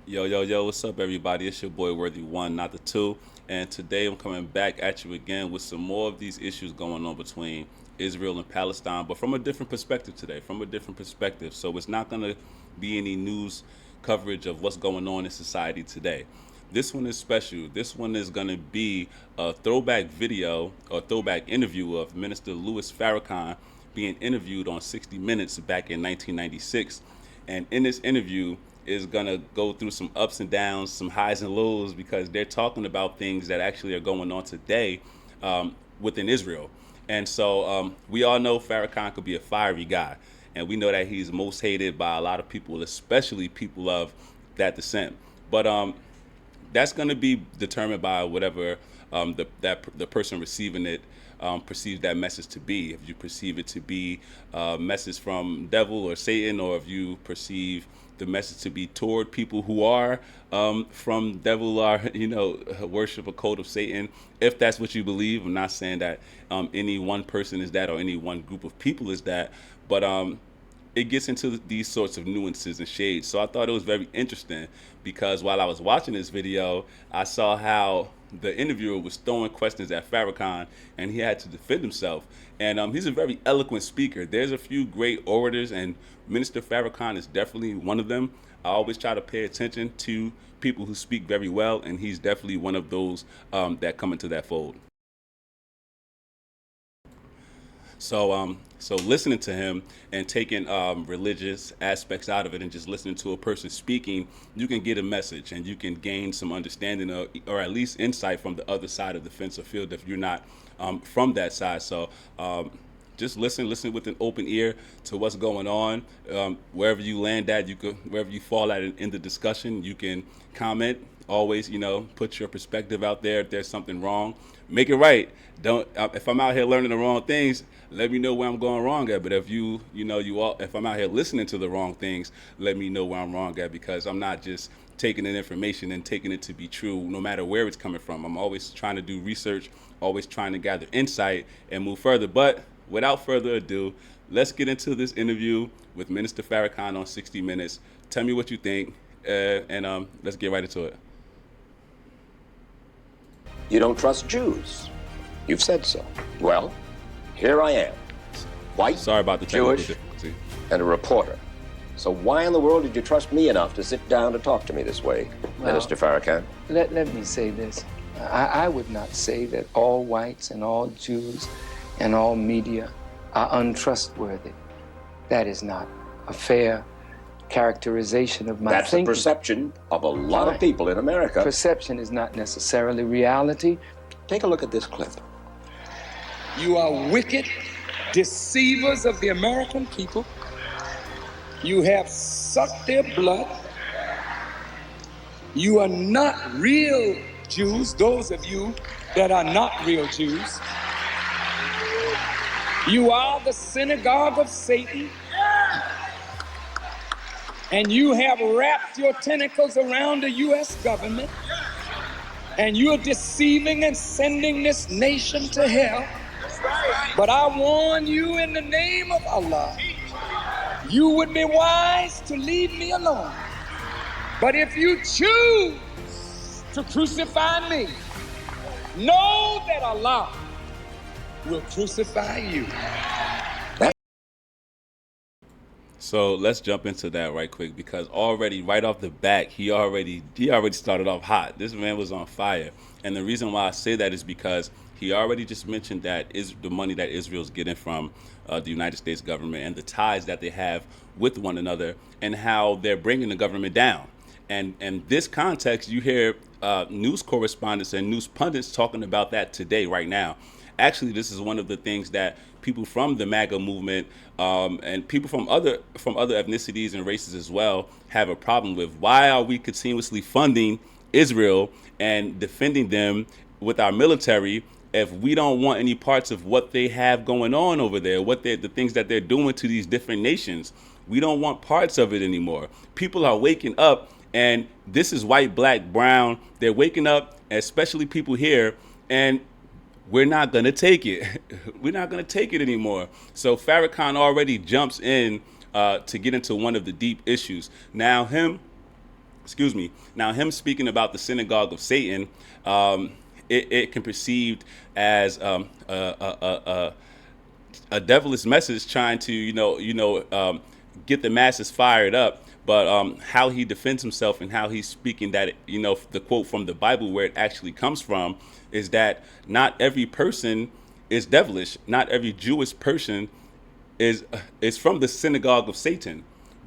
Yo, yo, yo, what's up, everybody? It's your boy, Worthy One, not the two. And today I'm coming back at you again with some more of these issues going on between Israel and Palestine, but from a different perspective today, from a different perspective. So it's not going to be any news coverage of what's going on in society today. This one is special. This one is going to be a throwback video or throwback interview of Minister Luis Farrakhan being interviewed on 60 Minutes back in 1996. And in this interview, is gonna go through some ups and downs, some highs and lows, because they're talking about things that actually are going on today within Israel. And so we all know Farrakhan could be a fiery guy, and we know that he's most hated by a lot of people, especially people of that descent. But that's going to be determined by whatever the person receiving it perceives that message to be. If you perceive it to be a message from devil or Satan, or if you perceive the message to be toward people who are from devil or worship a cult of Satan. If that's what you believe, I'm not saying that any one person is that or any one group of people is that, but it gets into these sorts of nuances and shades. So I thought it was very interesting because while I was watching this video, I saw how the interviewer was throwing questions at Farrakhan and he had to defend himself. And he's a very eloquent speaker. There's a few great orators, and Minister Farrakhan is definitely one of them. I always try to pay attention to people who speak very well, and he's definitely one of those that come into that fold. So listening to him and taking religious aspects out of it and just listening to a person speaking, you can get a message and you can gain some understanding of, or at least insight from the other side of the fence or field if you're not from that side. So just listen with an open ear to what's going on. Wherever you land at, wherever you fall at in the discussion, you can comment. Always, put your perspective out there. If there's something wrong, make it right. Don't. If I'm out here learning the wrong things, let me know where I'm going wrong at. But if if I'm out here listening to the wrong things, let me know where I'm wrong at, because I'm not just taking in information and taking it to be true, no matter where it's coming from. I'm always trying to do research, always trying to gather insight and move further. But without further ado, let's get into this interview with Minister Farrakhan on 60 Minutes. Tell me what you think, and let's get right into it. You don't trust Jews. You've said so. Well, here I am, white, Sorry about the technical Jewish, difficulty. and a reporter. So why in the world did you trust me enough to sit down to talk to me this way, Minister Farrakhan? Let me say this. I would not say that all whites and all Jews and all media are untrustworthy. That is not a fair characterization of my That's thinking. the perception of a lot of Fine. people in America. Perception is not necessarily reality. Take a look at this clip. You are wicked deceivers of the American people. You have sucked their blood. You are not real Jews, those of you that are not real Jews. You are the synagogue of Satan. And you have wrapped your tentacles around the U.S. government. And you're deceiving and sending this nation to hell. But I warn you in the name of Allah, you would be wise to leave me alone. But if you choose to crucify me, know that Allah will crucify you. So let's jump into that right quick, because already right off the bat he already started off hot. This man was on fire, and the reason why I say that is because he already just mentioned that is the money that Israel's getting from the United States government and the ties that they have with one another, and how they're bringing the government down. And in this context, you hear news correspondents and news pundits talking about that today, right now. Actually, this is one of the things that people from the MAGA movement and people from other ethnicities and races as well have a problem with. Why are we continuously funding Israel and defending them with our military if we don't want any parts of what they have going on over there, the things that they're doing to these different nations? We don't want parts of it anymore. People are waking up, and this is white, black, brown. They're waking up, especially people here, and we're not going to take it. We're not going to take it anymore. So Farrakhan already jumps in to get into one of the deep issues. Now, him Excuse me. Now, him speaking about the synagogue of Satan, it can be perceived as a devilish message trying to get the masses fired up. But how he defends himself and how he's speaking that, the quote from the Bible where it actually comes from is that not every person is devilish. Not every Jewish person is from the synagogue of Satan.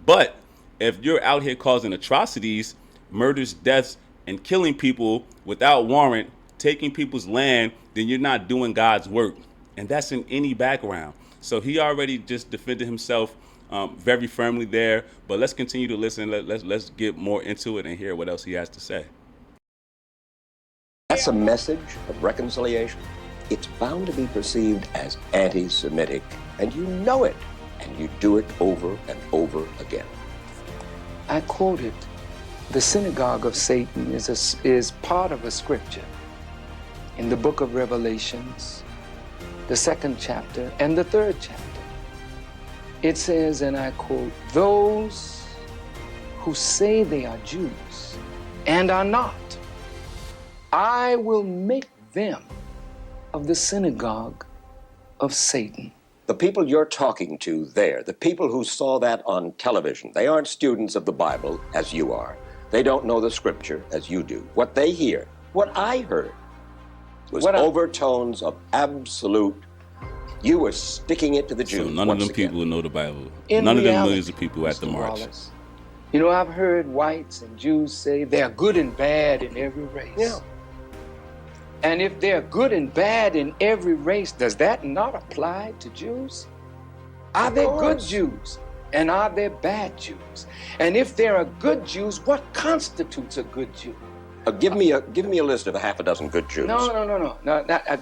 But if you're out here causing atrocities, murders, deaths, and killing people without warrant, taking people's land, then you're not doing God's work. And that's in any background. So he already just defended himself very firmly there. But let's continue to listen. Let's get more into it and hear what else he has to say. That's a message of reconciliation. It's bound to be perceived as anti-Semitic, and you know it, and you do it over and over again. I quoted, the synagogue of Satan is part of a scripture in the book of Revelations, the 2nd chapter and the 3rd chapter. It says, and I quote, those who say they are Jews and are not, I will make them of the synagogue of Satan. The people you're talking to there, the people who saw that on television, they aren't students of the Bible as you are. They don't know the scripture as you do. What they hear, what I heard, was overtones of absolute, you were sticking it to the Jews. So none of them people will know the Bible. None of them millions of people at the march. Wallace, I've heard whites and Jews say they're good and bad in every race. Yeah. And if they're good and bad in every race, does that not apply to Jews? Are there good Jews? And are there bad Jews? And if there are good Jews, what constitutes a good Jew? Give me a list of a half a dozen good Jews. No.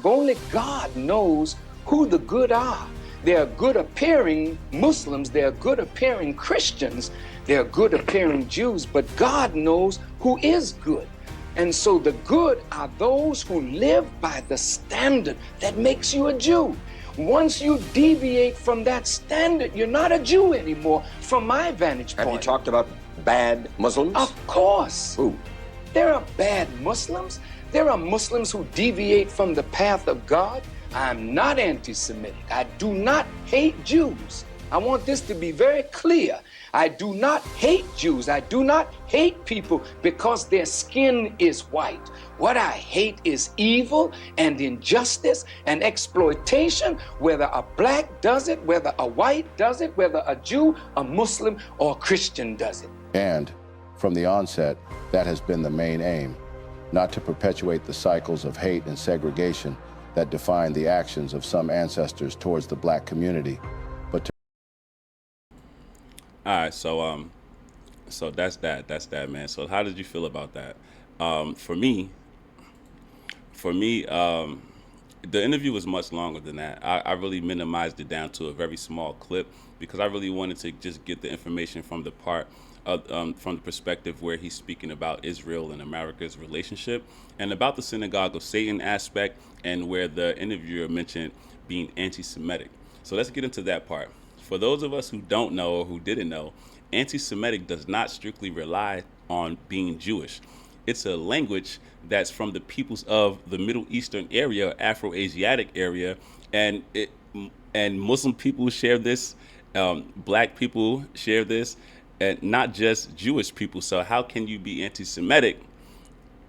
Only God knows who the good are. There are good appearing Muslims, there are good appearing Christians, there are good appearing Jews, but God knows who is good. And so the good are those who live by the standard that makes you a Jew. Once you deviate from that standard, you're not a Jew anymore, from my vantage point. Have you talked about bad Muslims? Of course. Who? There are bad Muslims. There are Muslims who deviate from the path of God. I'm not anti-Semitic. I do not hate Jews. I want this to be very clear. I do not hate Jews. I do not hate people because their skin is white. What I hate is evil and injustice and exploitation, whether a black does it, whether a white does it, whether a Jew, a Muslim, or a Christian does it. And from the onset, that has been the main aim, not to perpetuate the cycles of hate and segregation that define the actions of some ancestors towards the black community, but to... All right, so that's that, man. So how did you feel about that? For me, the interview was much longer than that. I really minimized it down to a very small clip because I really wanted to just get the information from the part from the perspective where he's speaking about Israel and America's relationship and about the synagogue of Satan aspect and where the interviewer mentioned being anti-Semitic. So let's get into that part. For those of us who don't know or who didn't know, anti-Semitic does not strictly rely on being Jewish. It's a language that's from the peoples of the Middle Eastern area, Afro-Asiatic area, and Muslim people share this, black people share this, and not just Jewish people. So how can you be anti-Semitic?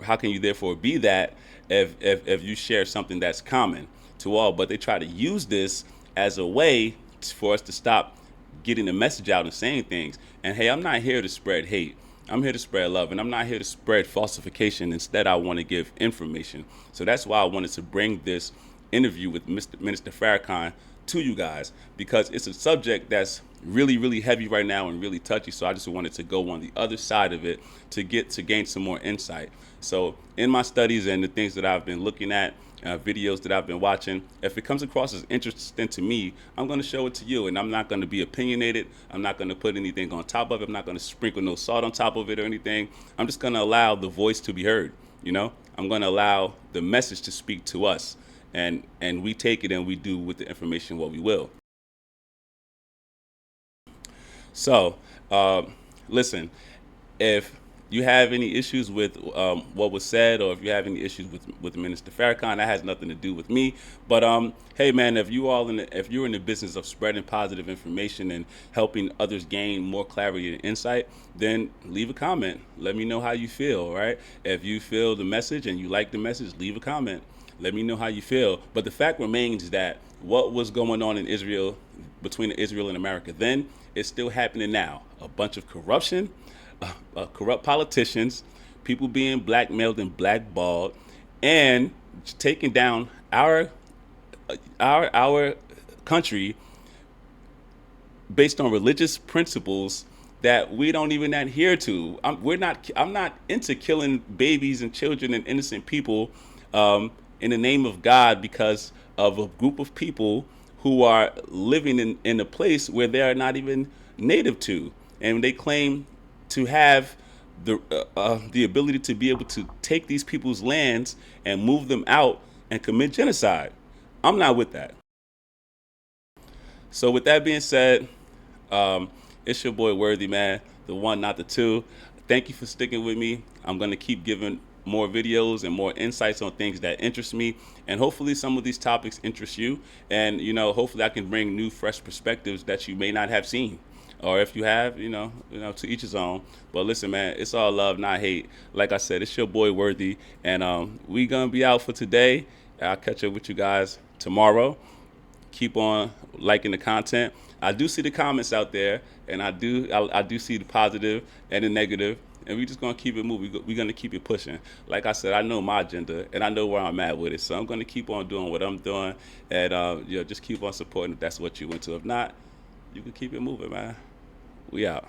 How can you therefore be that if you share something that's common to all? But they try to use this as a way for us to stop getting the message out and saying things. And hey, I'm not here to spread hate. I'm here to spread love, and I'm not here to spread falsification. Instead, I want to give information. So that's why I wanted to bring this interview with Minister Farrakhan to you guys, because it's a subject that's really, really heavy right now and really touchy. So I just wanted to go on the other side of it to gain some more insight. So in my studies and the things that I've been looking at, videos that I've been watching, if it comes across as interesting to me, I'm going to show it to you, and I'm not going to be opinionated. I'm not going to put anything on top of it. I'm not going to sprinkle no salt on top of it or anything. I'm just going to allow the voice to be heard. I'm going to allow the message to speak to us, and we take it and we do with the information what we will. So listen, if you have any issues with what was said, or if you have any issues with Minister Farrakhan, that has nothing to do with me. But hey, man, if if you're in the business of spreading positive information and helping others gain more clarity and insight, then leave a comment. Let me know how you feel. Right? If you feel the message and you like the message, leave a comment. Let me know how you feel. But the fact remains that what was going on in Israel, between Israel and America then, is still happening now. A bunch of corruption, corrupt politicians, people being blackmailed and blackballed, and taking down our country based on religious principles that we don't even adhere to. I'm not into killing babies and children and innocent people in the name of God because of a group of people who are living in a place where they are not even native to, and they claim to have the ability to be able to take these people's lands and move them out and commit genocide. I'm not with that. So with that being said, it's your boy Worthy, man, the one, not the two. Thank you for sticking with me. I'm going to keep giving more videos and more insights on things that interest me, and hopefully some of these topics interest you, and hopefully I can bring new fresh perspectives that you may not have seen, or if you have, to each his own. But listen, man, it's all love, not hate. Like I said, it's your boy Worthy, and we gonna be out for today. I'll catch up with you guys tomorrow. Keep on liking the content. I do see the comments out there, and I do see the positive and the negative, and we just gonna keep it moving. We're gonna keep it pushing. Like I said, I know my agenda, and I know where I'm at with it, so I'm gonna keep on doing what I'm doing, and just keep on supporting if that's what you into. If not, you can keep it moving, man. We out.